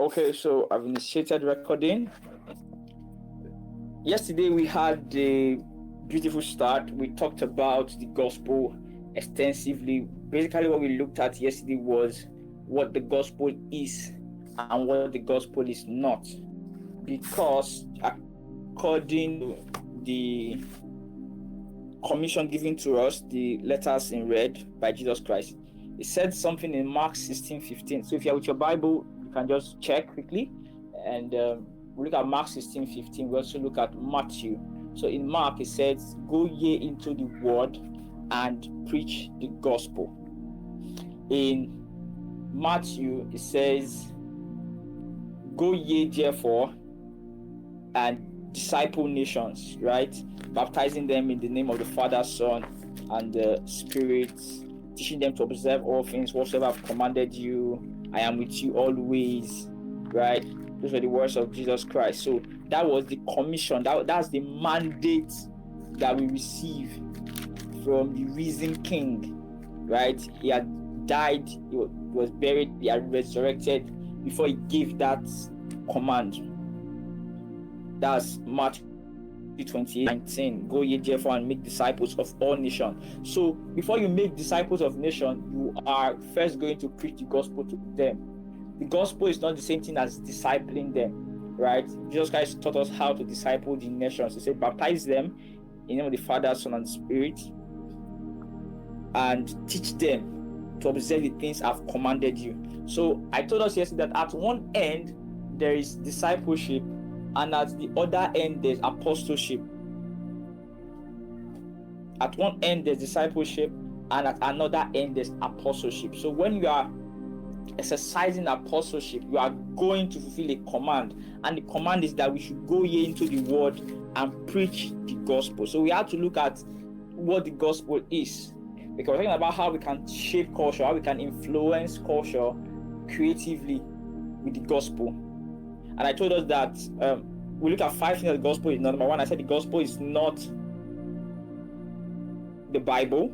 Okay, so I've initiated recording. Yesterday we had a beautiful start. We talked about the gospel extensively. Basically, what we looked at yesterday was what the gospel is and what the gospel is not. Because according to the commission given to us, the letters in red by Jesus Christ, it said something in Mark 16:15. So if you're with your Bible, you can just check quickly. And we look at Mark 16:15. We also look at Matthew. So in Mark, it says, "Go ye into the world and preach the gospel." In Matthew, it says, "Go ye therefore and disciple nations," right? Baptizing them in the name of the Father, Son, and the Spirit, teaching them to observe all things whatsoever I've commanded you. I am with you always, right? Those are the words of Jesus Christ. So that was the commission. That's the mandate that we receive from the risen King, right? He had died, he was buried, he had resurrected before he gave that command. That's Matthew 28:19. Go ye therefore and make disciples of all nations. So before you make disciples of nations, you are first going to preach the gospel to them. The gospel is not the same thing as discipling them, right? Jesus Christ taught us how to disciple the nations. He said, baptize them in the name of the Father, Son, and Spirit, and teach them to observe the things I've commanded you. So I told us yesterday that at one end there is discipleship, and at the other end there's apostleship. At one end there's discipleship, and at another end there's apostleship. So when you are exercising apostleship, you are going to fulfill a command, and the command is that we should go ye into the world and preach the gospel. So we have to look at what the gospel is, because we're talking about how we can shape culture, how we can influence culture creatively with the gospel. And I told us that we look at 5 things that the gospel is not. Number 1, I said the gospel is not the Bible.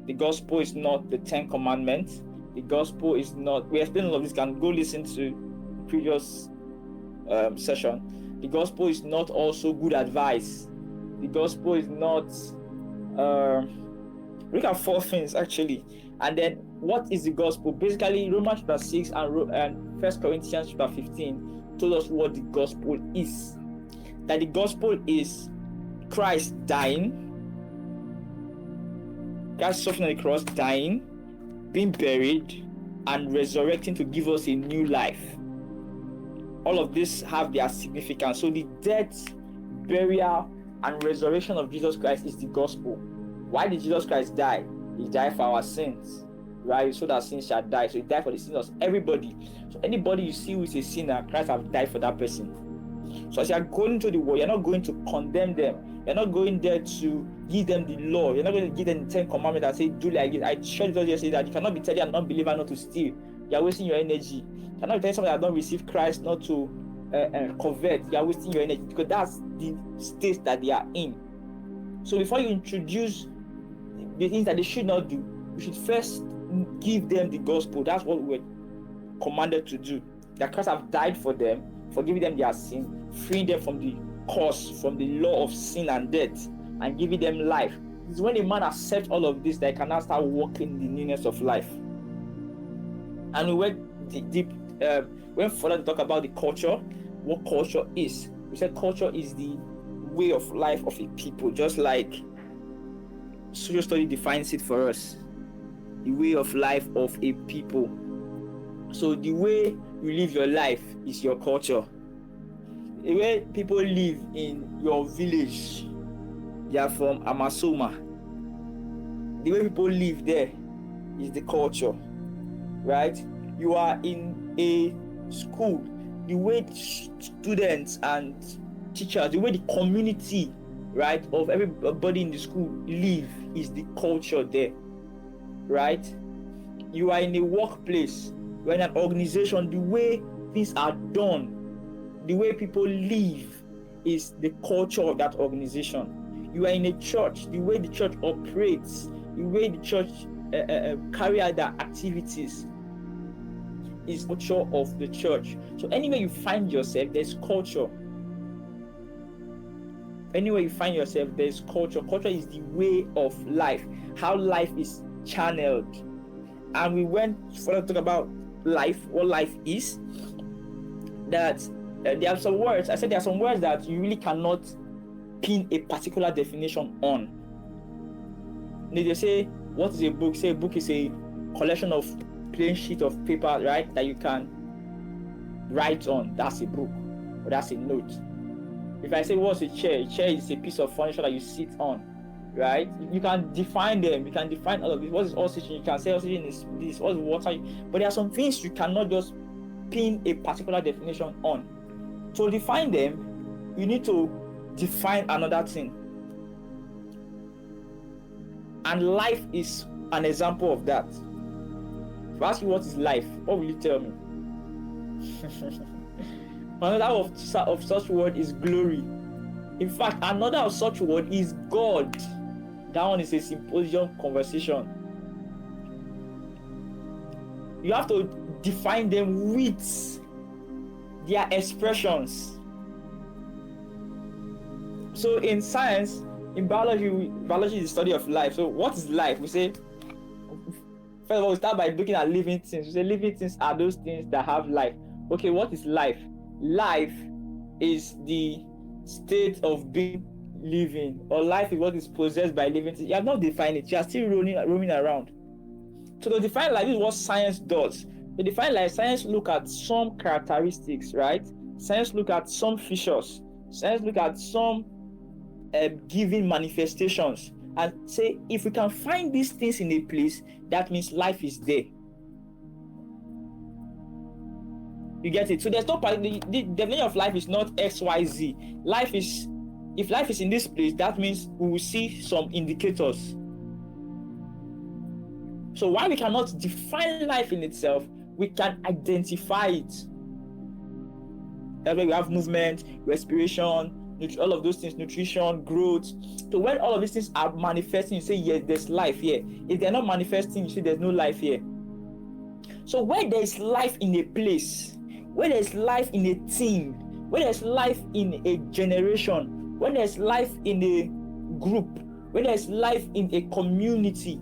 The gospel is not the 10 commandments. The gospel is not, we explained all of this, can go listen to the previous session. The gospel is not also good advice. The gospel is not, look at 4 things actually. And then what is the gospel? Basically, Romans chapter 6 and 1 Corinthians chapter 15 told us what the gospel is. That the gospel is Christ dying, Christ suffering on the cross, dying, being buried, and resurrecting to give us a new life. All of this have their significance. So the death, burial, and resurrection of Jesus Christ is the gospel. Why did Jesus Christ die? He died for our sins, right? So that sins shall die. So he died for the sins of everybody. So anybody you see who is a sinner, Christ has died for that person. So as you are going to the world, you're not going to condemn them. You're not going there to give them the law. You're not going to give them the 10 commandments and say, do like this. I shared it yesterday that you cannot be telling a non-believer not to steal. You're wasting your energy. You cannot be telling someone that don't receive Christ not to convert. You're wasting your energy, because that's the state that they are in. So before you introduce the things that they should not do, you should first give them the gospel. That's what we're commanded to do. That Christ have died for them, forgiving them their sin, freeing them from the curse, from the law of sin and death, and giving them life. It's when a man accepts all of this that he can now start walking in the newness of life. And we went deep, went further to talk about the culture, what culture is. We said culture is the way of life of a people, just like social study defines it for us. The way of life of a people. So the way you live your life is your culture. The way people live in your village, they are from Amasoma. The way people live there is the culture, right? You are in a school. The way students and teachers, the way the community, right, of everybody in the school live is the culture there, right? You are in a workplace, you are in an organization. The way things are done, the way people live is the culture of that organization. You are in a church, the way the church operates, the way the church carry out their activities is culture of the church. So anywhere you find yourself, there's culture. Anywhere you find yourself, there's culture. Culture is the way of life, how life is channeled. And we went further to talk about life, what life is. That there are some words, I said there are some words that you really cannot pin a particular definition on. They say, what is a book? Say a book is a collection of plain sheet of paper, right, that you can write on. That's a book, or that's a note. If I say what's a chair is a piece of furniture that you sit on, right? You can define them. You can define all of this. What is oxygen? You can say oxygen is this. What is water? But there are some things you cannot just pin a particular definition on. To define them, you need to define another thing. And life is an example of that. If I ask you what is life, what will you tell me? Another of such word is glory. In fact, another of such word is God. That one is a symposium conversation. You have to define them with their expressions. So in science, in biology is the study of life. So what is life? We say, first of all, we start by looking at living things. We say living things are those things that have life. Okay, what is life? Life is the state of being living, or life is what is possessed by living things. You have not defined it. You are still roaming around. So to define life, this is what science does. To define life, science look at some characteristics, right? Science look at some features. Science look at some given manifestations and say, if we can find these things in a place, that means life is there. You get it? So there's no part. The definition of life is not XYZ. Life is, if life is in this place, that means we will see some indicators. So while we cannot define life in itself, we can identify it. That's why we have movement, respiration, all of those things, nutrition, growth. So when all of these things are manifesting, you say, yes, there's life here. If they're not manifesting, you say there's no life here. So where there is life in a place, where there is life in a team, where there is life in a generation, when there is life in a group, when there is life in a community,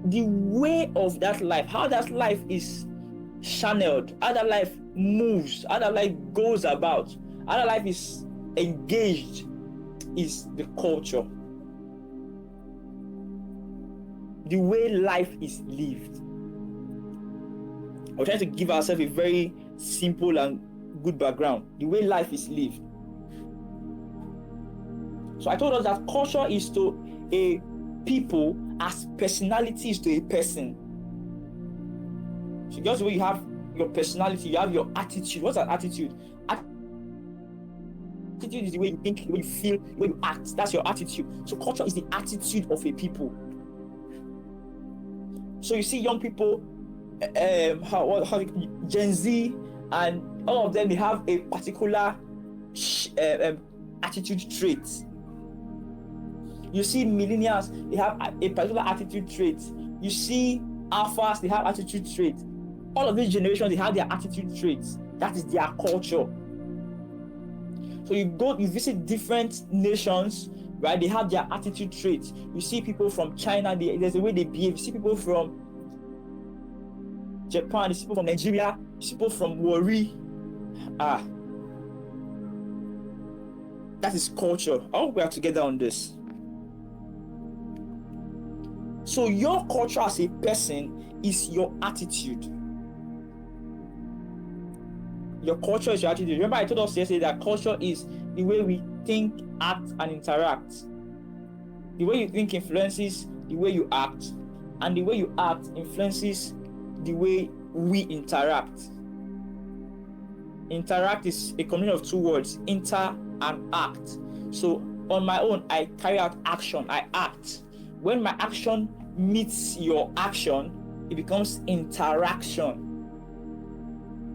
the way of that life, how that life is channeled, how that life moves, how that life goes about, how that life is engaged, is the culture. The way life is lived. We're trying to give ourselves a very simple and good background. The way life is lived. So I told us that culture is to a people as personality is to a person. So just the way you have your personality, you have your attitude. What's an attitude? Attitude is the way you think, the way you feel, the way you act. That's your attitude. So culture is the attitude of a people. So you see young people, Gen Z, and all of them, they have a particular attitude trait. You see millennials, they have a particular attitude trait. You see alphas, they have attitude traits. All of these generations, they have their attitude traits. That is their culture. So you visit different nations, right? They have their attitude traits. You see people from China, there's a way they behave. You see people from Japan, you see people from Nigeria, you see people from Warri. That is culture. I hope we are together on this. So your culture as a person is your attitude. Your culture is your attitude. Remember I told us yesterday that culture is the way we think, act, and interact. The way you think influences the way you act, and the way you act influences the way we interact. Interact is a combination of two words, inter and act. So on my own, I carry out action, I act. When my action meets your action, it becomes interaction.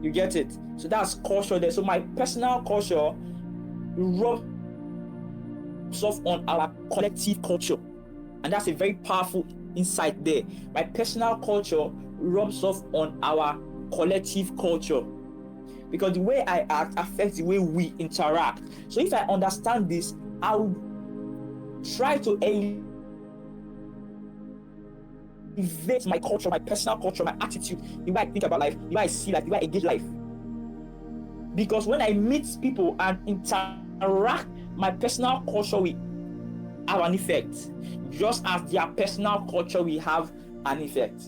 You get it? So that's culture there. So my personal culture rubs off on our collective culture. And that's a very powerful insight there. My personal culture rubs off on our collective culture, because the way I act affects the way we interact. So if I understand this, I will try to elevate my culture, my personal culture, my attitude, the way I think about life, the way I see life, the way I engage life. Because when I meet people and interact, my personal culture will have an effect, just as their personal culture will have an effect.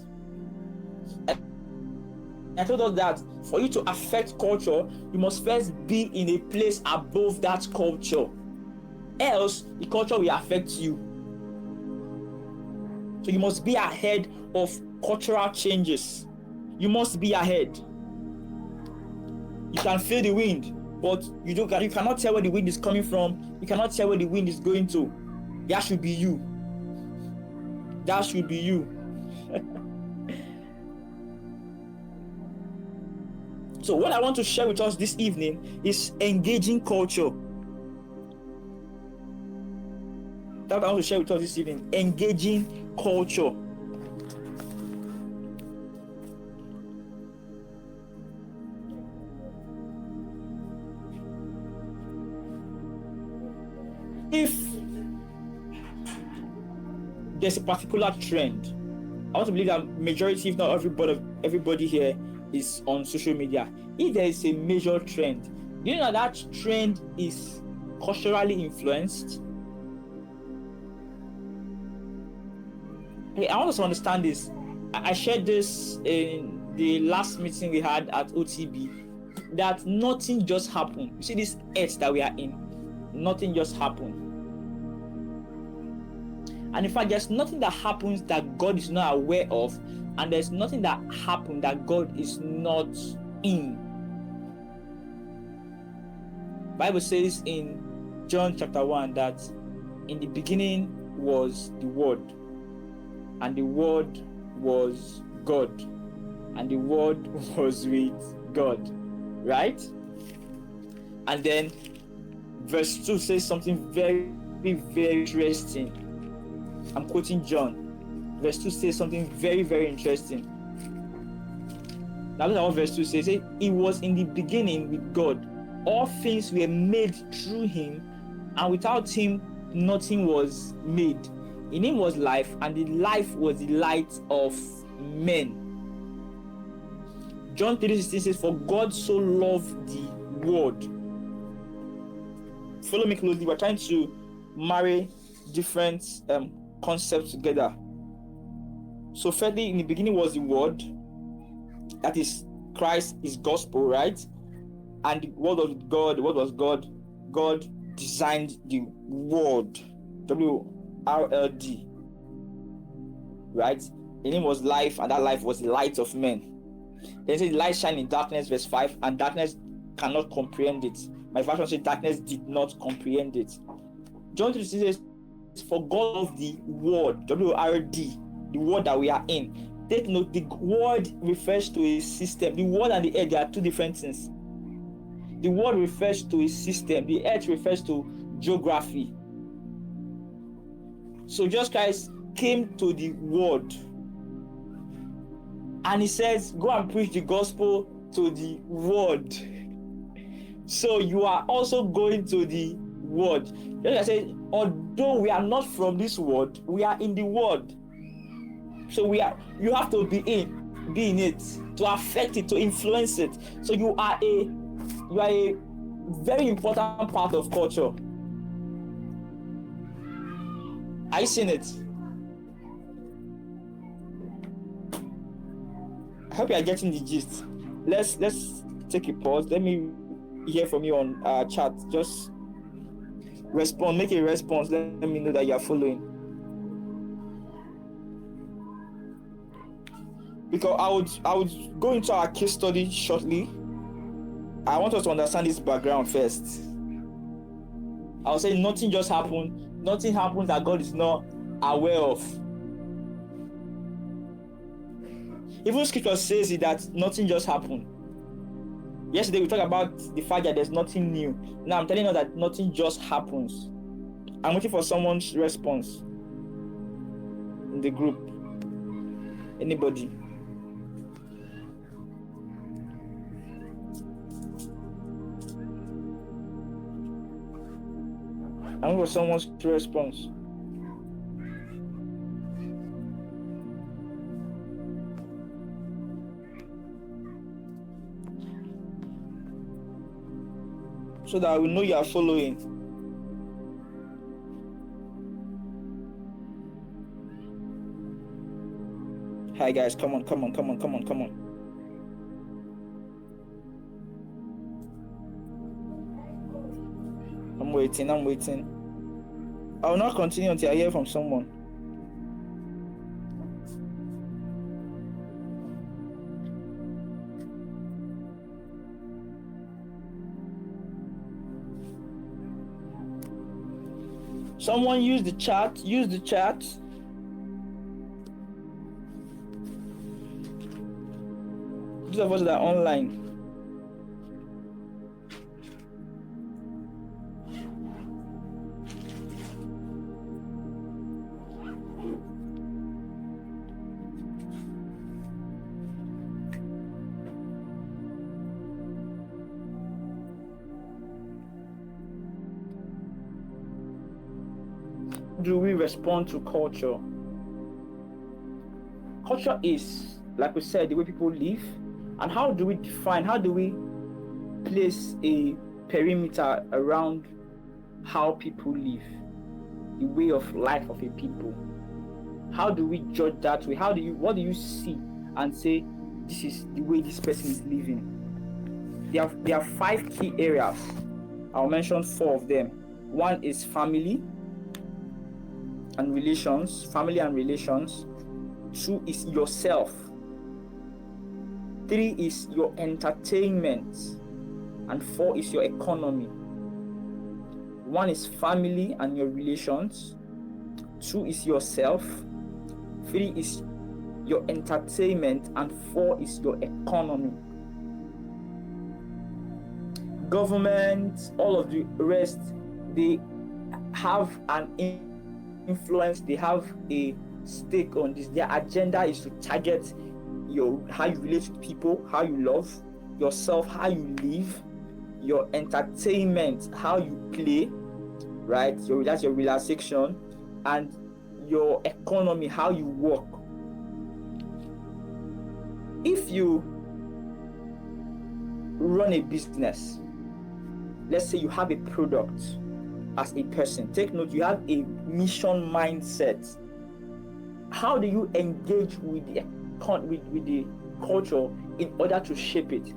I told us that for you to affect culture, you must first be in a place above that culture. Else, the culture will affect you. So you must be ahead of cultural changes. You must be ahead. You can feel the wind, but you cannot tell where the wind is coming from. You cannot tell where the wind is going to. That should be you. That should be you. So what I want to share with us this evening is engaging culture. That's what I want to share with us this evening. Engaging culture. If there's a particular trend, I want to believe that majority, if not everybody here is on social media. If there is a major trend, do you know that trend is culturally influenced? Hey, I want us to understand this. I shared this in the last meeting we had at OTB, that nothing just happened. You see this earth that we are in, nothing just happened. And in fact, there's nothing that happens that God is not aware of, and there's nothing that happened that God is not in. Bible says in John chapter 1 that in the beginning was the Word, and the Word was God, and the Word was with God, right? And then verse 2 says something very, very interesting. I'm quoting John. Verse 2 says something very, very interesting. Now look at what verse 2 says. It was in the beginning with God. All things were made through him, and without him nothing was made. In him was life, and the life was the light of men. John 3:16 says, for God so loved the world. Follow me closely. We're trying to marry different concepts together. So thirdly, in the beginning was the Word, that is Christ, is gospel, right? And the Word was God. The Word was God. God designed the world, WRLD, right? In him was life, and that life was the light of men. Then it says light shine in darkness, verse 5, and darkness cannot comprehend it. My version says darkness did not comprehend it. John 3 says, for God of the world, WRD, the world that we are in. Take note, the word refers to a system. The world and the earth, they are two different things. The world refers to a system. The earth refers to geography. So Jesus Christ came to the world, and he says, go and preach the gospel to the world. So you are also going to the world. I said, although we are not from this world, we are in the world. So you have to be in it, to affect it, to influence it. So you are a very important part of culture. Are you seeing it? I hope you are getting the gist. Let's take a pause. Let me hear from you on chat. Just respond, make a response. Let me know that you are following. Because I would go into our case study shortly. I want us to understand this background first. I'll say nothing just happened. Nothing happens that God is not aware of. Even scripture says it that nothing just happened. Yesterday we talked about the fact that there's nothing new. Now I'm telling you that nothing just happens. I'm waiting for someone's response in the group. Anybody? I'm for someone's response. So that I will know you are following. Hi guys, come on. I'm waiting. I will not continue until I hear from someone. Someone use the chat. Those of us that are online. Do we respond to culture? Culture is, like we said, the way people live. And how do we place a perimeter around how people live, the way of life of a people? How do we judge that way? What do you see and say this is the way this person is living? There are 5 key areas. I'll mention 4 of them. One is family and relations. 2 is yourself. 3 is your entertainment, and 4 is your economy. 1 is family and your relations. 2 is yourself. 3 is your entertainment, and 4 is your economy. Government, all of the rest, they have an influence, they have a stake on this. Their agenda is to target how you relate with people, how you love yourself, how you live, your entertainment, how you play, right? That's your relaxation, and your economy, how you work. If you run a business, let's say you have a product as a person, take note, you have a mission mindset. How do you engage with the culture in order to shape it?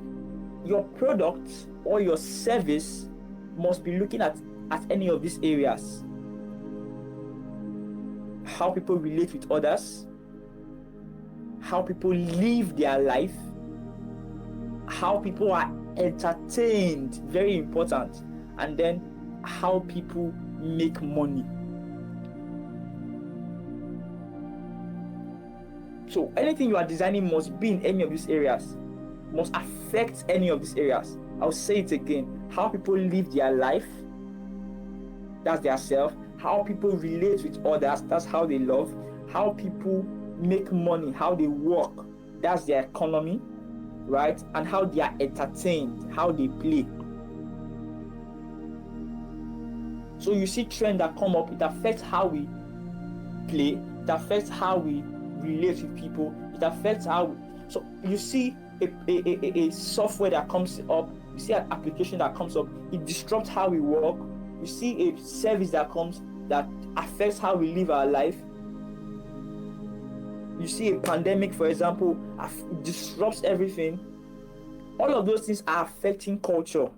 Your product or your service must be looking at any of these areas. How people relate with others, how people live their life, how people are entertained, very important, and then how people make money. So anything you are designing must be in any of these areas, must affect any of these areas. I'll say it again. How people live their life, that's their self. How people relate with others, that's how they love. How people make money, how they work, that's their economy, right? And how they are entertained, how they play. So you see trends that come up, it affects how we play, it affects how we relate with people, it affects how so you see a software that comes up, you see an application that comes up, it disrupts how we work. You see a service that comes that affects how we live our life. You see a pandemic, for example, it disrupts everything. All of those things are affecting culture.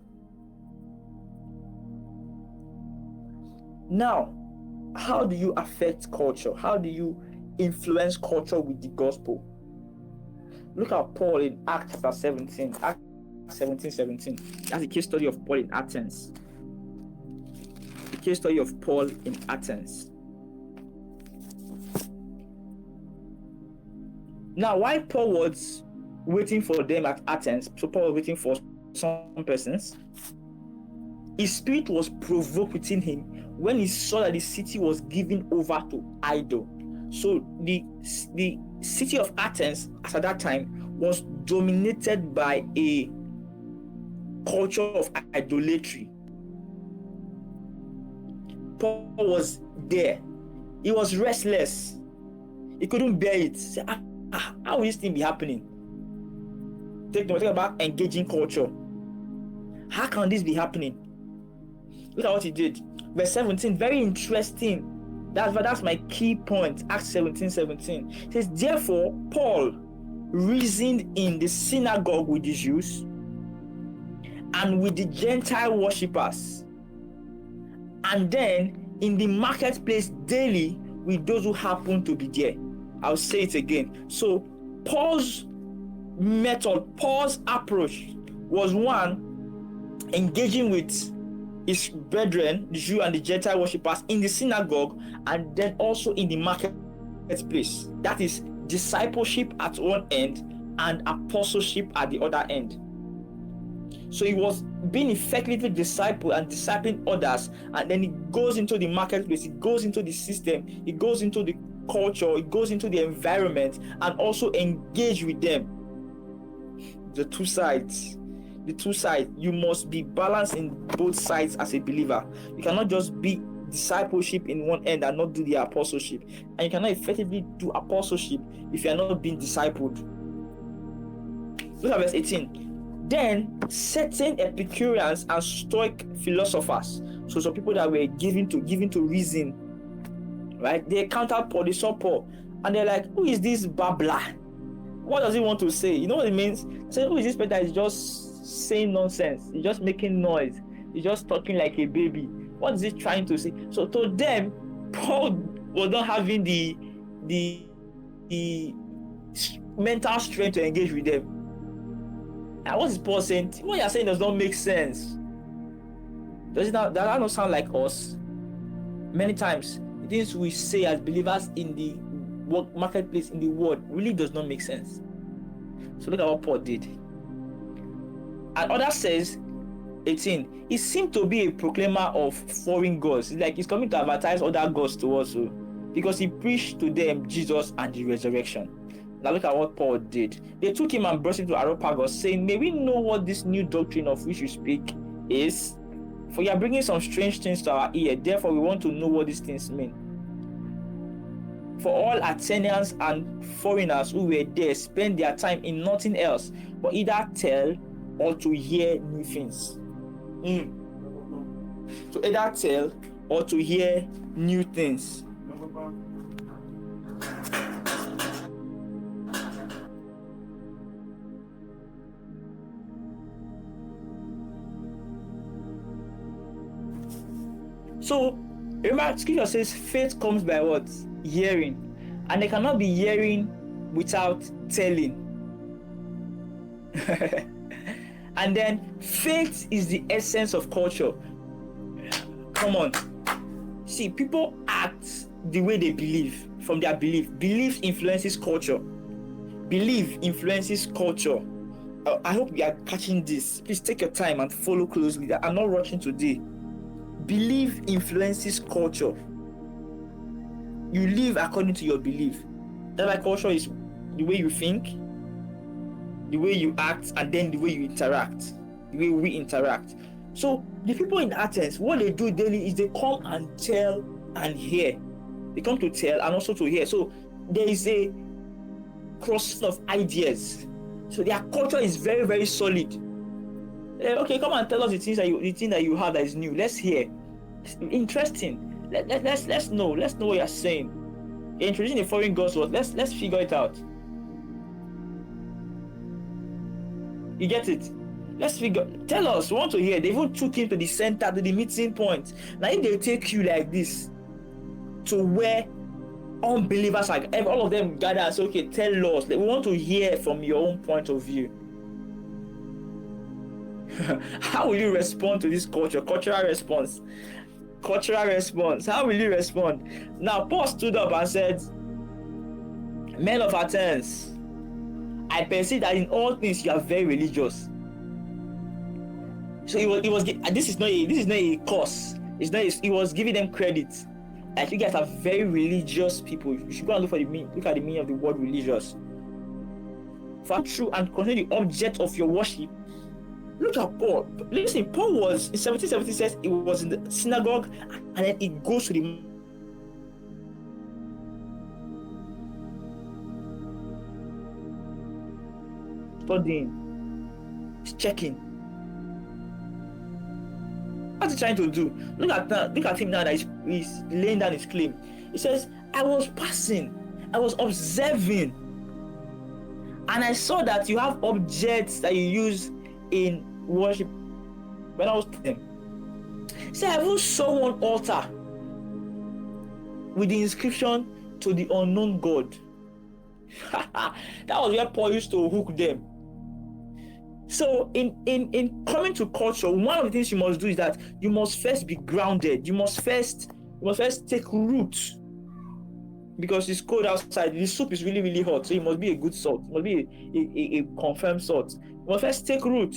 Now, how do you affect culture? How do you influence culture with the gospel? Look at Paul in Acts chapter 17. Acts 17. That's the case study of Paul in Athens. The case study of Paul in Athens. Now, while Paul was waiting for them at Athens, so Paul was waiting for some persons, his spirit was provoked within him when he saw that the city was given over to idol. So the city of Athens, as at that time, was dominated by a culture of idolatry. Paul was there. He was restless. He couldn't bear it. He said, how will this thing be happening? Think about engaging culture. How can this be happening? Look at what he did. Verse 17, very interesting. That's my key point. Acts 17:17. It says, therefore, Paul reasoned in the synagogue with the Jews and with the Gentile worshippers, and then in the marketplace daily with those who happen to be there. I'll say it again. So Paul's method, Paul's approach was one, engaging with his brethren, the Jew and the Gentile worshippers, in the synagogue and then also in the marketplace. That is discipleship at one end and apostleship at the other end. So he was being effectively disciple and discipling others, and then he goes into the marketplace, he goes into the system, he goes into the culture, he goes into the environment, and also engage with them. The two sides. You must be balanced in both sides as a believer. You cannot just be discipleship in one end and not do the apostleship, and you cannot effectively do apostleship if you are not being discipled. Look at verse 18. Then certain Epicureans and Stoic philosophers, so some people that were given to reason, right? They encountered Paul, they saw Paul, and they're like, who is this babbler? What does he want to say? You know what it means? Say, who is this person that is just saying nonsense? He's just making noise. He's just talking like a baby. What is he trying to say? So to them, Paul was not having the mental strength to engage with them. And what is Paul saying? What you are saying does not make sense. Does that not sound like us? Many times, the things we say as believers in the marketplace, in the world, really does not make sense. So look at what Paul did. And others says, 18, he seemed to be a proclaimer of foreign gods. It's like he's coming to advertise other gods to us, because he preached to them Jesus and the resurrection. Now look at what Paul did. They took him and brought him to Areopagus, saying, may we know what this new doctrine of which you speak is? For you are bringing some strange things to our ear. Therefore, we want to know what these things mean. For all Athenians and foreigners who were there spent their time in nothing else but either tell or to hear new things. To either tell or to hear new things. So, remember, Scripture says faith comes by what? Hearing. And they cannot be hearing without telling. And then, faith is the essence of culture. Come on. See, people act the way they believe, from their belief. Belief influences culture. Belief influences culture. I hope you are catching this. Please take your time and follow closely. I'm not rushing today. Belief influences culture. You live according to your belief. That's why culture is the way you think, the way you act, and then the way you interact, the way we interact. So the people in Athens, what they do daily is they come and tell and hear. They come to tell and also to hear. So there is a crossing of ideas. So their culture is very, very solid. Okay, come and tell us the thing that you have that is new. Let's hear. It's interesting. Let's know. Let's know what you're saying. You're introducing a foreign gospel. Let's figure it out. You get it? Tell us. We want to hear. They even took him to the center, to the meeting point. Now, if they take you like this to where unbelievers, like all of them gather and say, okay, tell us. We want to hear from your own point of view. How will you respond to this culture? Cultural response. How will you respond? Now, Paul stood up and said, men of Athens, I perceive that in all things you are very religious. So this is not a curse. He was giving them credit. Like, you guys are very religious people. You should go and look at the meaning of the word religious. For true and concerning the object of your worship, Look at Paul. Listen, Paul was in 1770 says it was in the synagogue, and then it goes to the studying, he's checking. What's he trying to do? Look at him now that he's laying down his claim. He says, I was passing, I was observing, and I saw that you have objects that you use in worship. When I was 10, he said, I even saw one altar with the inscription to the unknown God. That was where Paul used to hook them. So in coming to culture, one of the things you must do is that you must first be grounded. You must first take root, because it's cold outside. The soup is really, really hot, so it must be a good salt. It must be a confirmed salt. You must first take root.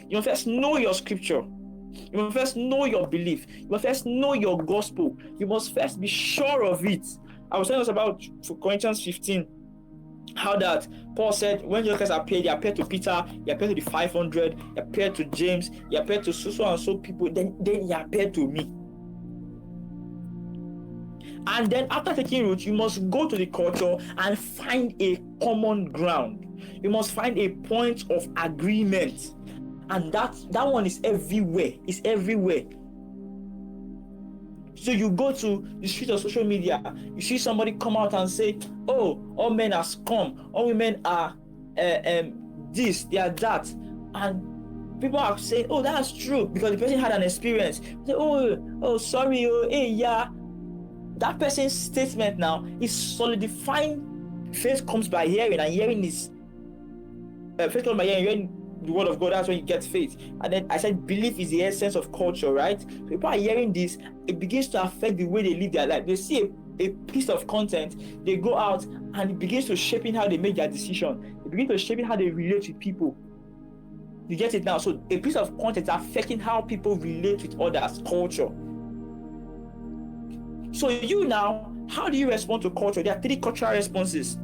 You must first know your scripture. You must first know your belief. You must first know your gospel. You must first be sure of it. I was telling us about Corinthians 15. How that Paul said when Jesus Christ appeared, he appeared to Peter, he appeared to the 500, he appeared to James, he appeared to so and so people, then he appeared to me. And then after taking root, you must go to the culture and find a common ground. You must find a point of agreement, and that one is everywhere. It's everywhere. So you go to the street of social media, you see somebody come out and say, oh, all men are scum, all women are this, they are that. And people are saying, oh, that's true, because the person had an experience. They say, oh, sorry, hey, yeah. That person's statement now is solidifying. Faith comes by hearing, and hearing is faith comes by hearing the word of God. That's when you get faith. And then I said belief is the essence of culture, right? So people are hearing this, it begins to affect the way they live their life. They see a piece of content, they go out, and it begins to shape in how they make their decision. It begins to shape in how they relate with people. You get it now? So a piece of content is affecting how people relate with others, culture. So you now, how do you respond to culture? There are 3 cultural responses.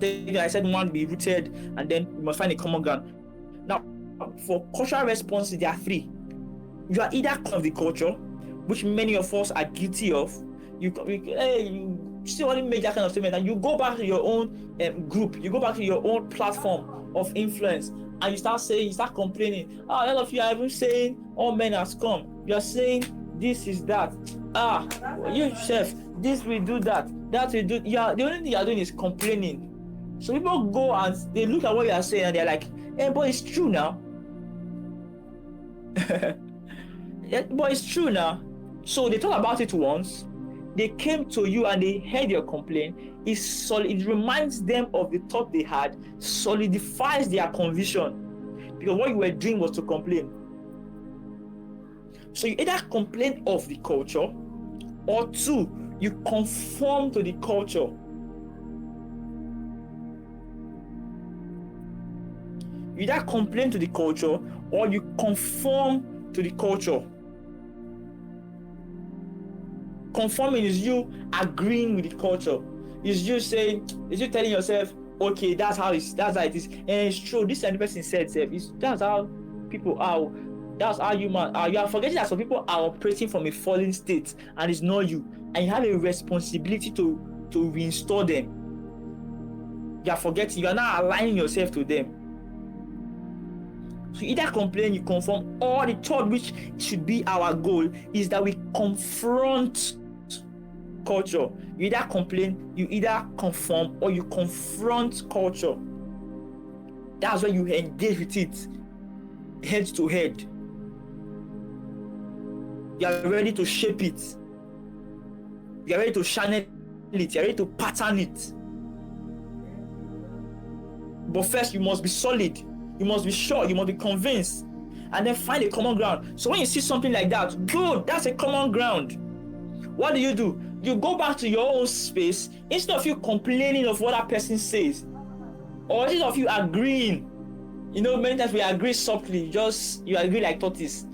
I said one, be rooted, and then you must find a common ground. Now, for cultural responses, there are 3. You are either of the culture, which many of us are guilty of. You still only make that kind of statement, and you go back to your own group, you go back to your own platform of influence, and you start complaining. All of you are even saying all men are scum. You are saying this is that. You chef, this will do that will do. Yeah, the only thing you are doing is complaining. So people go and they look at what you are saying and they're like, hey, but it's true now. Yeah, but it's true now. So they thought about it once, they came to you and they heard your complaint. It reminds them of the thought they had, solidifies their conviction, because what you were doing was to complain. So you either complain of the culture, or 2, you conform to the culture. You either complain to the culture or you conform to the culture. Conforming is you agreeing with the culture. Is you telling yourself, okay, that's how it is, and it's true. This and the person said, that's how people are. That's how human are. You are forgetting that some people are operating from a fallen state, and it's not you. And you have a responsibility to reinstore them. You are forgetting. You are not aligning yourself to them. So either complain, you conform, or the third, which should be our goal, is that we confront culture. You either complain, you either conform, or you confront culture. That's when you engage with it, head to head. You are ready to shape it. You are ready to channel it. You are ready to pattern it. But first, you must be solid. You must be sure. You must be convinced. And then find a common ground. So when you see something like that, good, that's a common ground. What do? You go back to your own space instead of you complaining of what that person says, or instead of you agreeing. Many times we agree softly, you agree like tortoise.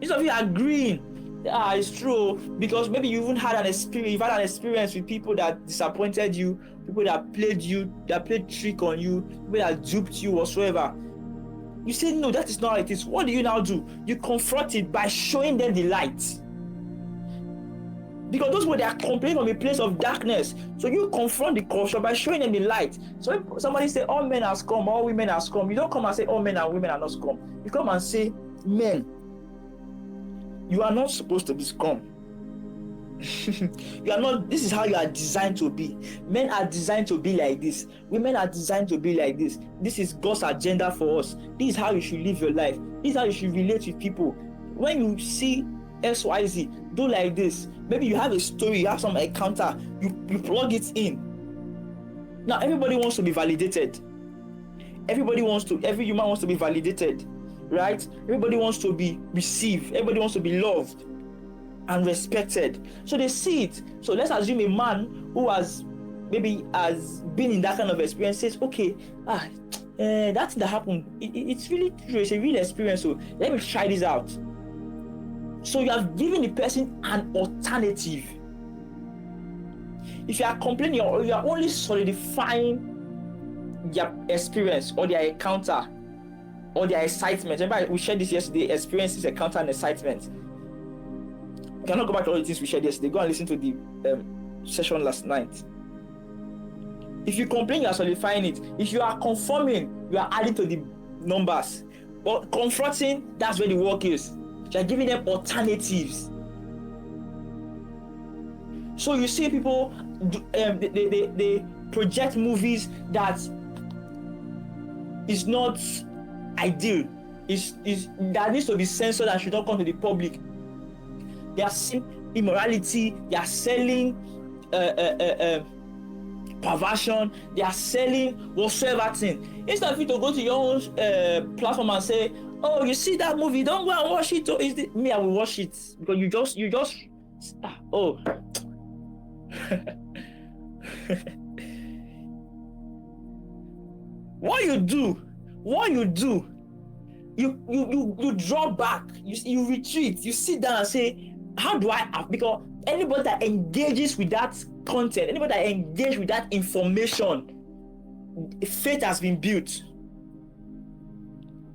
Instead of you agreeing, it's true, because maybe you've had an experience with people that disappointed you, people that played trick on you, people that duped you whatsoever. You say, no, that is not how it is. What do you now do? You confront it by showing them the light. Because those people, they are complaining from a place of darkness. So you confront the culture by showing them the light. So if somebody say, all men has come, all women has come, you don't come and say, all men and women are not come. You come and say, men, you are not supposed to be scum. You are not. This is how you are designed to be. Men are designed to be like this. Women are designed to be like this. This is God's agenda for us. This is how you should live your life. This is how you should relate with people. When you see XYZ, do like this. Maybe you have a story, you have some encounter, you plug it in. Now everybody wants to be validated. Every human wants to be validated, right? Everybody wants to be received. Everybody wants to be loved and respected. So they see it. So let's assume a man who has been in that kind of experience says, okay, that thing that happened, it's really true, it's a real experience, so let me try this out. So you have given the person an alternative. If you are complaining, you are only solidifying their experience or their encounter or their excitement. Remember, we shared this yesterday, experiences, encounter, and excitement. You cannot go back to all the things we shared yesterday. Go and listen to the session last night. If you complain, you are solidifying it. If you are conforming, you are adding to the numbers. But confronting, that's where the work is. You are giving them alternatives. So you see people, they project movies that is not ideal. That needs to be censored and should not come to the public. They are selling immorality. They are selling perversion. They are selling whatsoever thing. Instead of you to go to your own platform and say, "Oh, you see that movie? Don't go and watch it." Or is it me? I will watch it because you just oh. What you do, you draw back, you retreat, you sit down and say, how do I act? Because anybody that engages with that content, anybody that engages with that information, faith has been built,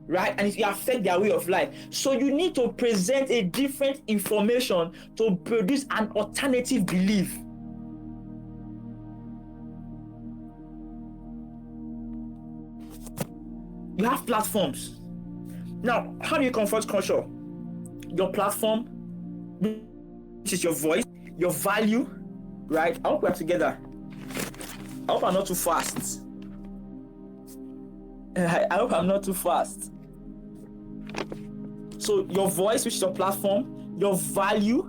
right? And it affects their way of life. So you need to present a different information to produce an alternative belief. You have platforms. Now, how do you confront culture? Your platform, which is your voice, your value, right? I hope we're together. I hope I'm not too fast. I hope I'm not too fast. So your voice, which is your platform, your value,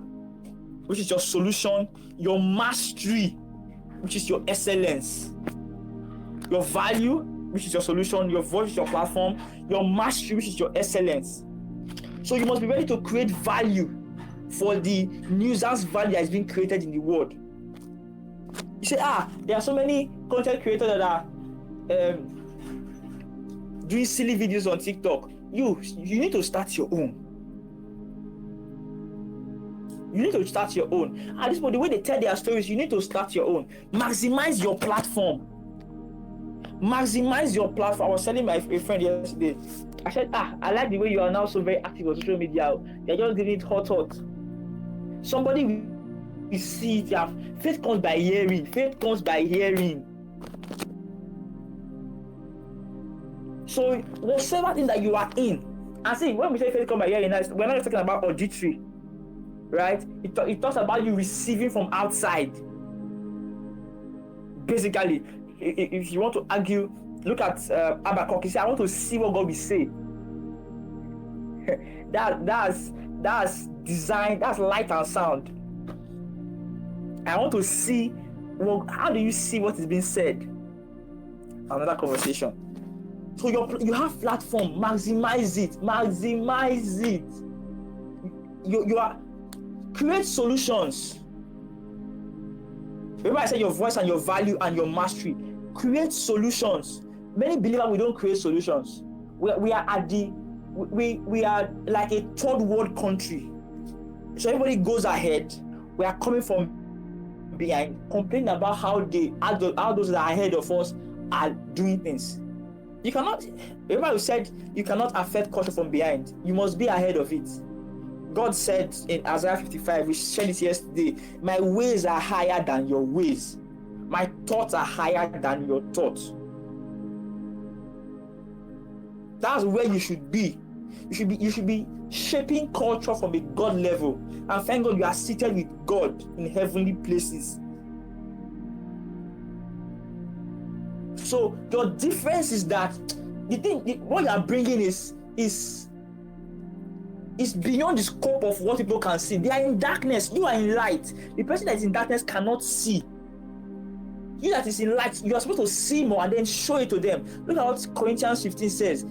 which is your solution, your mastery, which is your excellence. Your value, which is your solution, your voice is your platform, your mastery, which is your excellence. So you must be ready to create value for the nuisance value that is being created in the world. You say, there are so many content creators that are doing silly videos on TikTok. You need to start your own. You need to start your own. And this, the way they tell their stories, you need to start your own. Maximize your platform. Maximize your platform. I was telling my friend yesterday, I said, I like the way you are now so very active on social media. You're just giving it hot. Somebody will see it. Faith comes by hearing. So whatever thing that you are in, and see, when we say faith comes by hearing, we're not just talking about auditory, right? It talks about you receiving from outside. Basically, if you want to argue, look at Habakkuk. He said, I want to see what God will say. That's design, that's light and sound. I want to see, how do you see what is being said? Another conversation. So you have platform, maximize it. You are create solutions. Remember I said your voice and your value and your mastery. Create solutions. Many believers, we don't create solutions. We are like a third world country. So everybody goes ahead. We are coming from behind, complaining about how those that are ahead of us are doing things. You cannot, remember who said you cannot affect culture from behind. You must be ahead of it. God said in Isaiah 55, we shared this yesterday, my ways are higher than your ways. My thoughts are higher than your thoughts. That's where you should be. You should be shaping culture from a God level. And thank God you are seated with God in heavenly places. So your difference is that what you are bringing is beyond the scope of what people can see. They are in darkness. You are in light. The person that is in darkness cannot see. You that is in light, you are supposed to see more and then show it to them. Look at what Corinthians 15 says.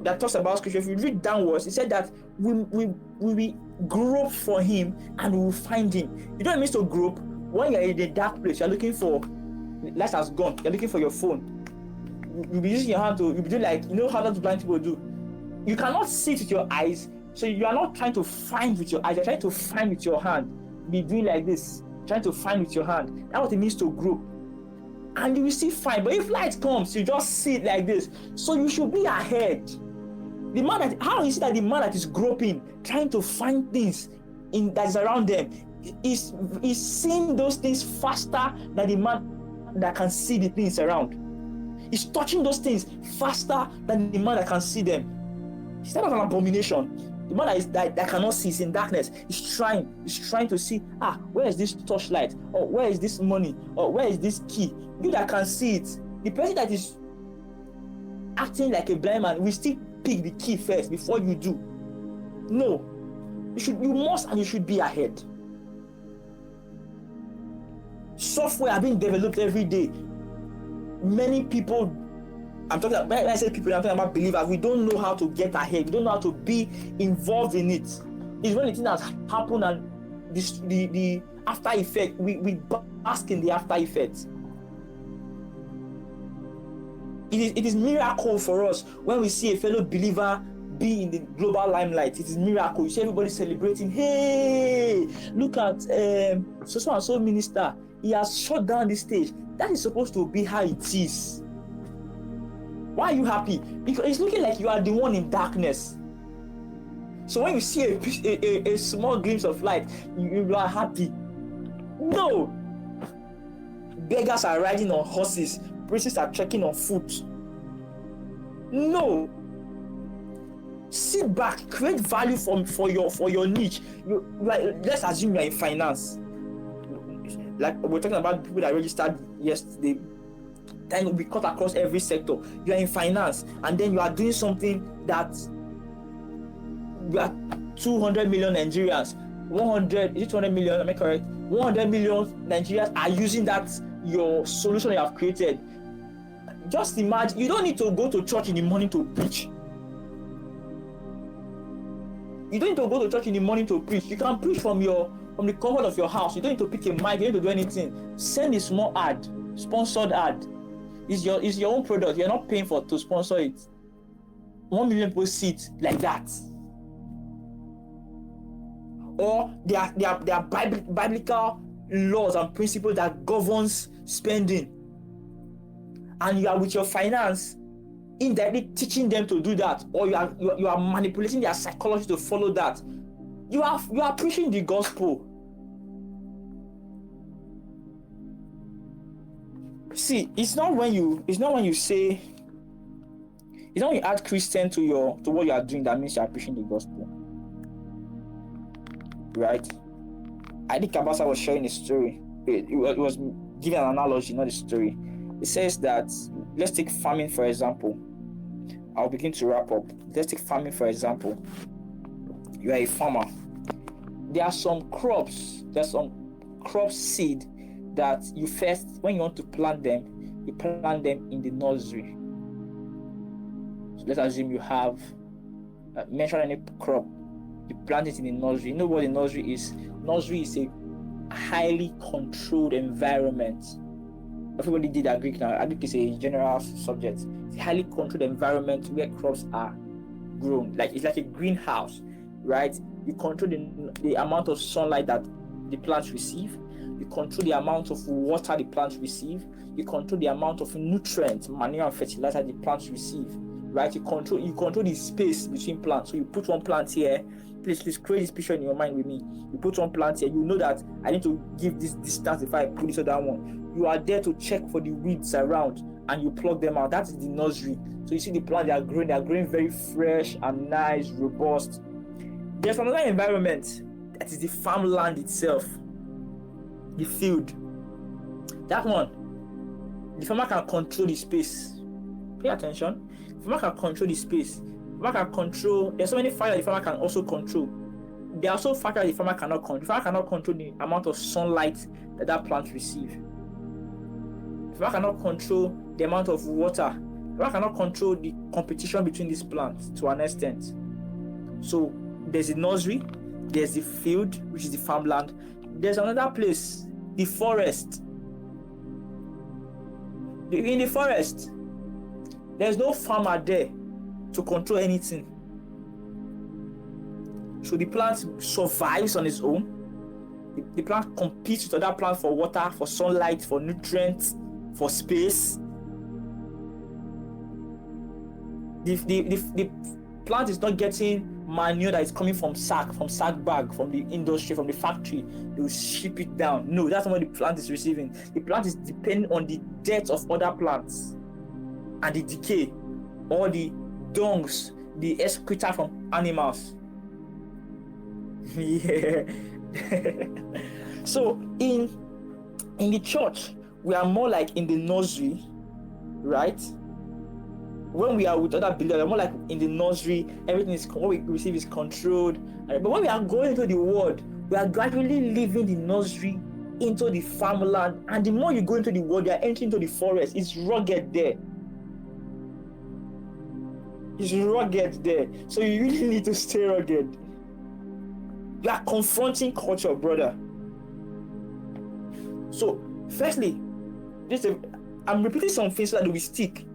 That talks about scripture. If you read downwards, it said that we grope for him and we will find him. You know what it means to grope? When you're in a dark place, you're looking for, light has gone, you're looking for your phone. You'll be using your hand to, you'll be doing like, you know how those blind people do. You cannot see it with your eyes, so you are not trying to find with your eyes, you're trying to find with your hand. Be doing like this, trying to find with your hand. That's what it means to grope. And you will still find, but if light comes, you just see it like this. So you should be ahead. The man that, how is it that the man that is groping, trying to find things that is around them, is seeing those things faster than the man that can see the things around? He's touching those things faster than the man that can see them. It's not an abomination. The man that cannot see is in darkness. He's trying to see, where is this torchlight? Or where is this money? Or where is this key? You that can see it. The person that is acting like a blind man will still pick the key first before you do. No. You must and you should be ahead. Software are being developed every day. Many people, I'm talking about, when I say people, I'm talking about believers, we don't know how to get ahead. We don't know how to be involved in it. It's when the thing has happened and the after effect, we bask in the after effects. It is miracle for us when we see a fellow believer be in the global limelight. It is miracle. You see everybody celebrating. Hey, look at so and so minister. He has shut down the stage. That is supposed to be how it is. Why are you happy? Because it's looking like you are the one in darkness. So when you see a small glimpse of light, you are happy. No. Beggars are riding on horses. Princes are trekking on foot. No. Sit back, create value for your niche. Let's assume you are in finance. Like we're talking about people that registered yesterday. Then we cut across every sector. You are in finance, and then you are doing something that you are 200 million Nigerians. 100, is it 200 million? Am I correct? 100 million Nigerians are using that your solution you have created. Just imagine, you don't need to go to church in the morning to preach. You don't need to go to church in the morning to preach. You can preach from the comfort of your house. You don't need to pick a mic. You don't need to do anything. Send a small ad, sponsored ad. It's your own product. You're not paying to sponsor it. 1 million people see it like that. Or there are biblical laws and principles that governs spending, and you are with your finance indirectly teaching them to do that, or you are manipulating their psychology to follow that. You are preaching the gospel. See, it's not when you add Christian to what you are doing that means you are preaching the gospel. Right? I think Kabasa was sharing a story. It was giving an analogy, not a story. It says that, let's take farming for example. I'll begin to wrap up. Let's take farming for example. You are a farmer. There are some crops, seed that you first, when you want to plant them, you plant them in the nursery. So let's assume you have mention any crop, you plant it in the nursery. You know what the nursery is? Nursery is a highly controlled environment. Everybody did agric now. Agric is a general subject. It's a highly controlled environment where crops are grown. It's like a greenhouse, right? You control the amount of sunlight that the plants receive. You You control the amount of water the plants receive. You control the amount of nutrients, manure, and fertilizer the plants receive. Right? You control the space between plants. So you put one plant here. Please create this picture in your mind with me. You put one plant here. You know that I need to give this distance if I put this other one. You are there to check for the weeds around, and you plug them out. That is the nursery. So you see the plant, they are growing very fresh and nice, robust. There's another environment that is the farmland itself, the field. That one, the farmer can control the space. Pay attention. The farmer can control the space. The farmer can control. There's so many factors the farmer can also control. There are also factors the farmer cannot control. The farmer cannot control the amount of sunlight that plant receives. The farmer cannot control the amount of water. The farmer cannot control the competition between these plants to an extent. So there's the nursery, there's the field, which is the farmland. There's another place, the forest. In the forest, there's no farmer there to control anything. So the plant survives on its own. The plant competes with other plants for water, for sunlight, for nutrients, for space. The plant is not getting manure that is coming from sack bag, from the industry, from the factory. They will ship it down. No, that's not what the plant is receiving. The plant is depending on the death of other plants and the decay, or the dungs, the excreta from animals. Yeah. So in the church, we are more like in the nursery, right? When we are with other believers, we're more like in the nursery. Everything is, what we receive is controlled. But when we are going into the world, we are gradually leaving the nursery into the farmland. And the more you go into the world, you are entering into the forest. It's rugged there. It's rugged there. So you really need to stay rugged. You are confronting culture, brother. So, firstly, I'm repeating some things so that we stick.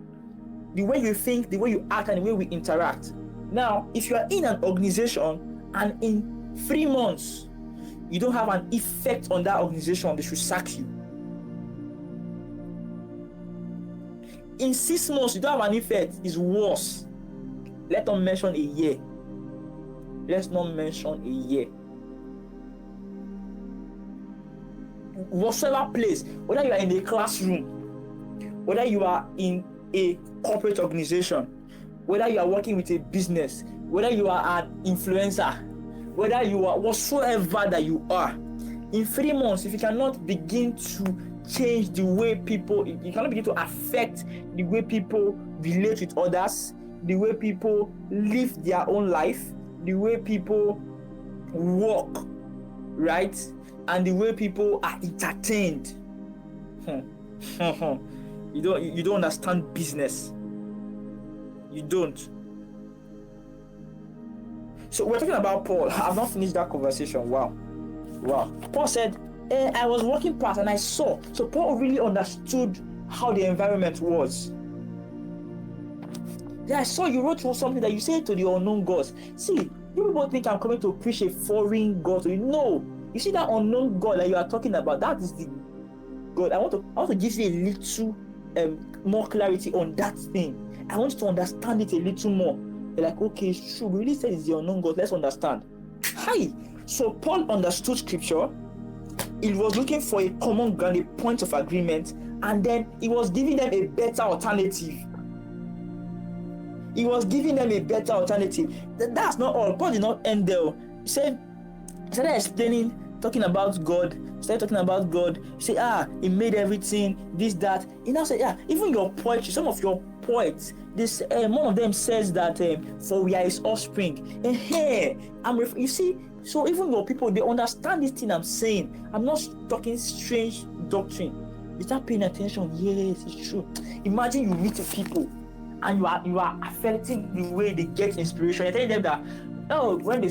The way you think, the way you act, and the way we interact. Now, if you are in an organization and in 3 months you don't have an effect on that organization, they should sack you. In 6 months you don't have an effect, it's worse. Let's not mention a year. Let's not mention a year. Whatsoever place, whether you are in a classroom, whether you are in a corporate organization, whether you are working with a business, whether you are an influencer, whether you are whatsoever that you are, in 3 months, if you cannot begin to change the way people, you cannot begin to affect the way people relate with others, the way people live their own life, the way people work, right? And the way people are entertained. You don't understand business. You don't. So we're talking about Paul. I've not finished that conversation. Wow. Paul said, I was walking past and I saw. So Paul really understood how the environment was. Yeah, I saw you wrote something that you said to the unknown gods. See, you people think I'm coming to preach a foreign God to you. No. You see that unknown God that you are talking about, that is the God. I want to give you a little more clarity on that thing. I want you to understand it a little more. You're like, okay, it's true. We really said it's the unknown God. Let's understand. Hi. So Paul understood scripture. He was looking for a common ground, a point of agreement, and then he was giving them a better alternative. That's not all. Paul did not end there. He started explaining, talking about God. He said, he made everything, this, that. He now said, even your poetry, some of your poets, this one of them says that for we are his offspring. And here, you see, so even your people, they understand this thing I'm saying. I'm not talking strange doctrine. You start paying attention. Yes, it's true. Imagine you meet people and you are affecting the way they get inspiration. You're telling them that, when we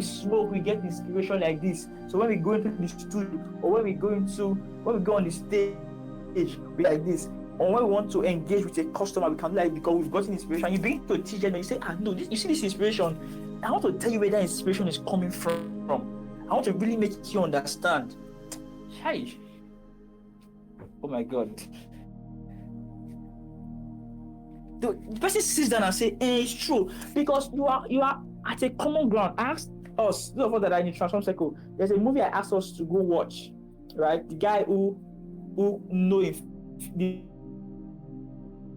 smoke, we get inspiration like this. So when we go into the studio, or when we go on the stage, we like this. Or when we want to engage with a customer, we can do like, because we've gotten inspiration. You begin to teach them and you say, no, you see this inspiration. I want to tell you where that inspiration is coming from. I want to really make you understand. Hey. Oh my God. The person sits down and say, it's true, because you are at a common ground. I asked us, those of us that are in the Transform Circle, there's a movie I asked us to go watch, right? The guy who know the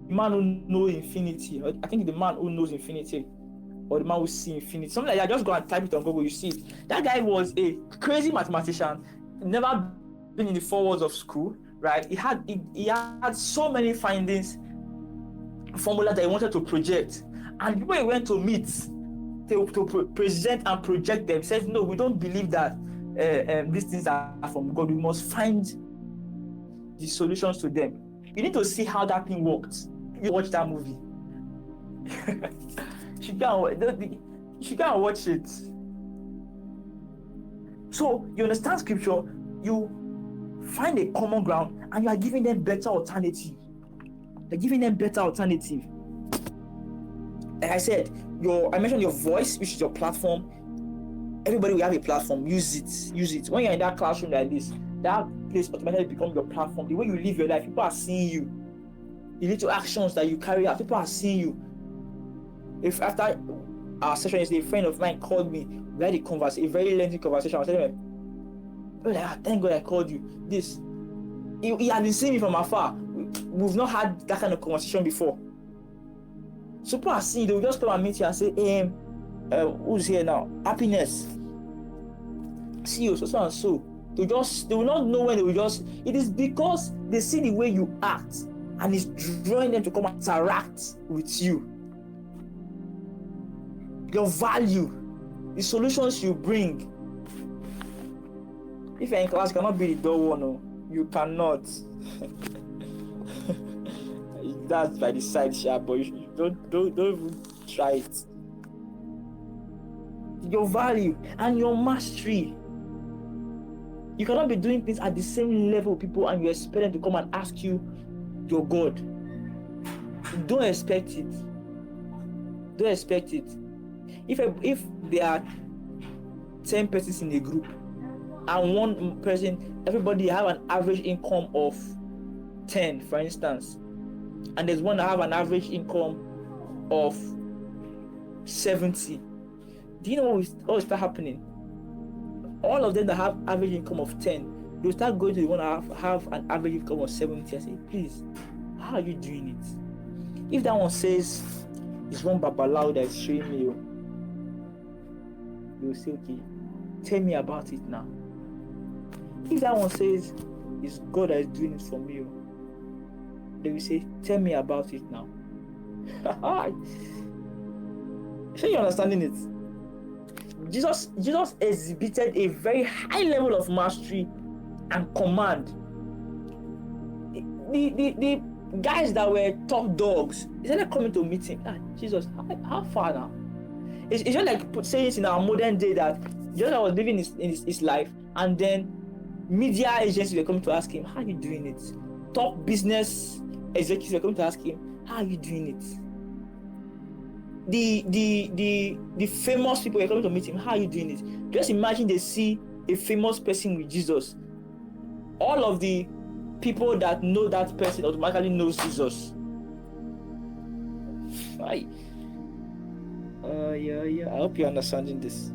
man who know infinity. I think the man who knows infinity, or the man who see infinity. Something like that. Just go and type it on Google, you see it. That guy was a crazy mathematician, never been in the 4 walls of school, right? He had so many findings, formula that he wanted to project, and people he went to meet to present and project them said, no, we don't believe that these things are from God. We must find the solutions to them. You need to see how that thing worked. You watch that movie. You should go and watch it. So you understand scripture, you find a common ground, and you are giving them better alternative. They're giving them better alternative. Like I said, I mentioned your voice, which is your platform. Everybody will have a platform. Use it. When you're in that classroom like this, that place automatically becomes your platform. The way you live your life, people are seeing you. The little actions that you carry out, people are seeing you. If after our session yesterday, a friend of mine called me, we had a very lengthy conversation. I was telling him, thank God I called you. He had been seeing me from afar. We've not had that kind of conversation before. So people are seeing, they will just come and meet you and say, who's here now? Happiness. See you, so and so. They will not know when they will just. It is because they see the way you act, and it's drawing them to come and interact with you. Your value, the solutions you bring. If you're in class, you cannot be the door one. No, you cannot. That's by the side share, but you don't even try it. Your value and your mastery. You cannot be doing things at the same level people and you expect them to come and ask you your God. Don't expect it. Don't expect it. If there are 10 persons in a group and one person, everybody have an average income of 10, for instance, and there's one that have an average income of 70, do you know what will start happening? All of them that have average income of 10, they'll start going to the one that have an average income of 70 and say, please, how are you doing it? If that one says it's one babalawo that is showing me, they will say, okay, tell me about it now. If that one says it's God that is doing it for me, they will say, tell me about it now. So you're understanding it? Jesus exhibited a very high level of mastery and command. The guys that were top dogs, they started coming to meet him. Jesus, how far now? It's just like saying it in our modern day that Jesus was living his life, and then media agencies were coming to ask him, how are you doing it? Top business executives were coming to ask him, how are you doing it? The famous people were coming to meet him, how are you doing it? Just imagine they see a famous person with Jesus. All of the people that know that person automatically knows Jesus. Right? Yeah. I hope you're understanding this.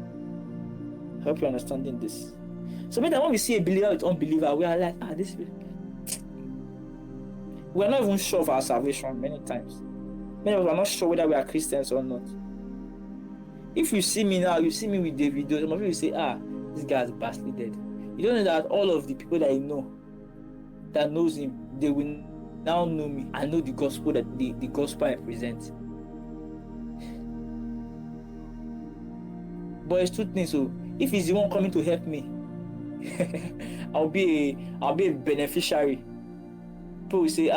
So maybe when we see a believer with unbeliever, we are like, this. We are not even sure of our salvation many times. Many of us are not sure whether we are Christians or not. If you see me now, you see me with David, some of you will say, this guy is backslided. You don't know that all of the people that you know, that knows him, they will now know me and know the gospel that the gospel I present. But it's two things. So if he's the one coming to help me, I'll be a beneficiary. People will say,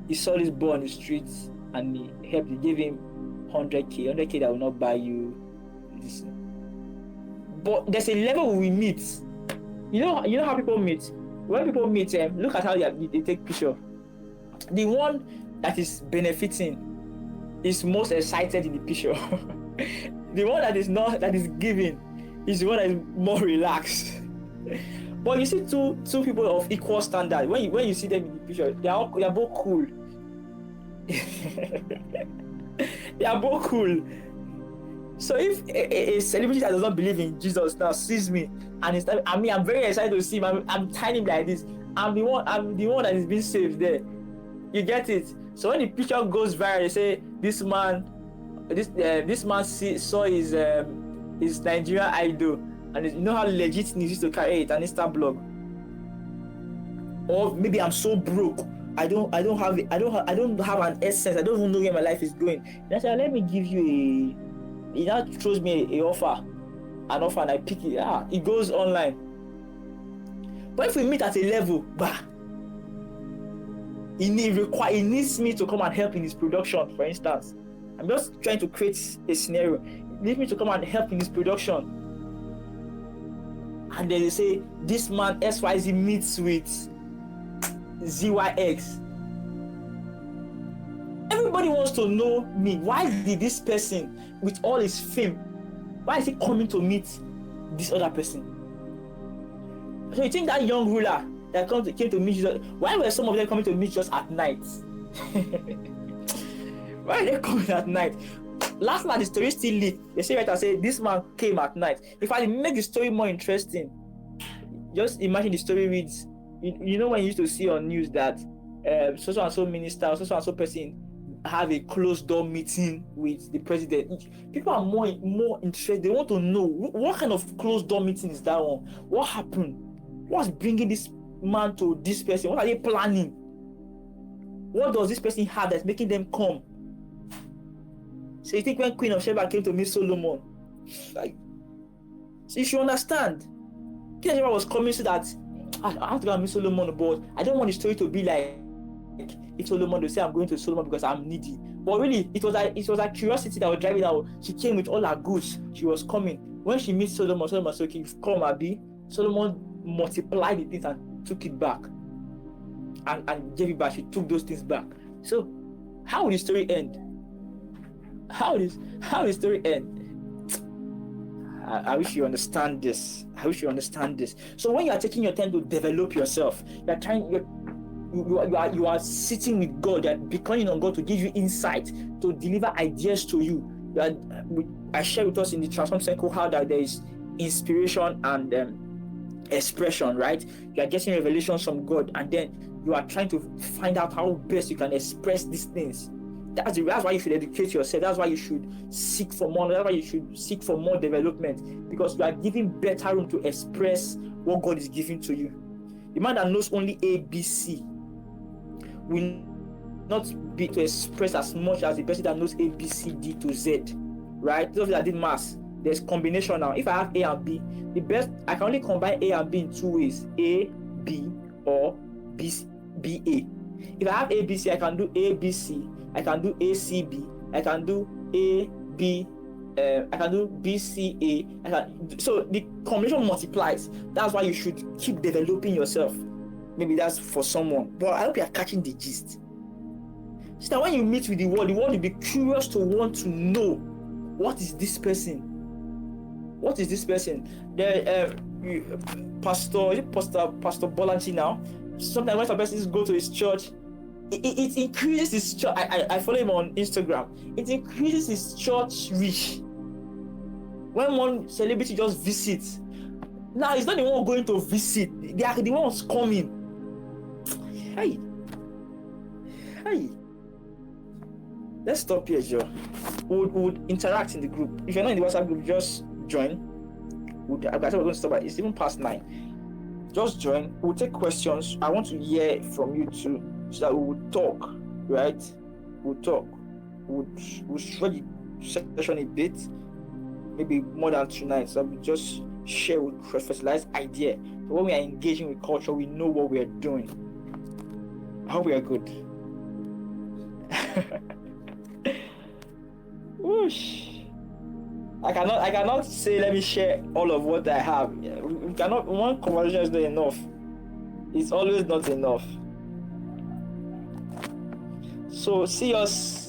he saw this boy on the streets and he helped. He gave him 100k that will not buy you this. But there's a level we meet. You know how people meet. When people meet, look at how they take picture. The one that is benefiting is most excited in the picture. The one that is giving is the one that is more relaxed. But you see two people of equal standard. When you see them in the picture, they are both cool. They are both cool. So if a celebrity that does not believe in Jesus now sees me and it's, I mean, I'm very excited to see him. I'm tiny like this. I'm the one that is being saved there. You get it? So when the picture goes viral, they say this man saw his Nigerian idol, and you know how legit he used to carry it, an Insta blog. Or maybe I'm so broke, I don't have an essence. I don't even know where my life is going. And I said, let me give you a. He now throws me an offer, and I pick it. It goes online. But if we meet at a level, he needs me to come and help in his production, for instance. I'm just trying to create a scenario. He needs me to come and help in his production. And then they say, this man XYZ meets with ZYX. Everybody wants to know me. Why did this person, with all his fame, why is he coming to meet this other person? So you think that young ruler that came to meet Jesus, why were some of them coming to meet Jesus at night? Why are they coming at night? Last night the story still lit. They say right, I say this man came at night. If I make the story more interesting, just imagine the story reads. You know when you used to see on news that so and so minister or so and so person have a closed door meeting with the president. People are more interested. They want to know what kind of closed door meeting is that one? What happened? What's bringing this man to this person? What are they planning? What does this person have that's making them come? So you think when Queen of Sheba came to meet Solomon, like, so you should understand, Queen of Sheba was coming so that I have to go and meet Solomon, but I don't want the story to be like if Solomon will say I'm going to Solomon because I'm needy. But really, it was a curiosity that was driving her. She came with all her goods. She was coming. When she meets Solomon said, okay, come, Abi. Solomon multiplied the things and took it back. And gave it back. She took those things back. So, how will the story end? How will the story end? I wish you understand this. So when you are taking your time to develop yourself, you are sitting with God, you are becoming on God to give you insight, to deliver ideas to you. I share with us in the Transform Cycle how that there is inspiration and expression, right? You are getting revelations from God, and then you are trying to find out how best you can express these things. That's why you should educate yourself. That's why you should seek for more. That's why you should seek for more development, because you are giving better room to express what God is giving to you. The man that knows only A, B, C will not be to express as much as the person that knows A, B, C, D to Z. Right? Those that did maths, there's combination now. If I have A and B, the best I can only combine A and B in two ways: A, B, or B, A. If I have A, B, C, I can do A, B, C. I can do A, C, B. I can do A, B. I can do B, C, A. So the combination multiplies. That's why you should keep developing yourself. Maybe that's for someone. But I hope you are catching the gist. So that when you meet with the world will be curious to want to know, what is this person? What is this person? Pastor Bolanchi now. Sometimes when some persons go to his church, it increases his church. I follow him on Instagram. It increases his church reach. When one celebrity just visits, now it's not the one going to visit. They are the ones coming. Hey. Let's stop here, Joe. We'll interact in the group. If you're not in the WhatsApp group, just join. I guess we're going to stop. It's even past 9. Just join. We'll take questions. I want to hear from you too, so that we will talk. Right? We'll talk. We'll share the session a bit, maybe more than tonight. So we just share with specialized idea. So when we are engaging with culture, we know what we are doing. I hope we are good. Whoosh. I cannot say let me share all of what I have. We cannot. One conversation is not enough. It's always not enough. So see us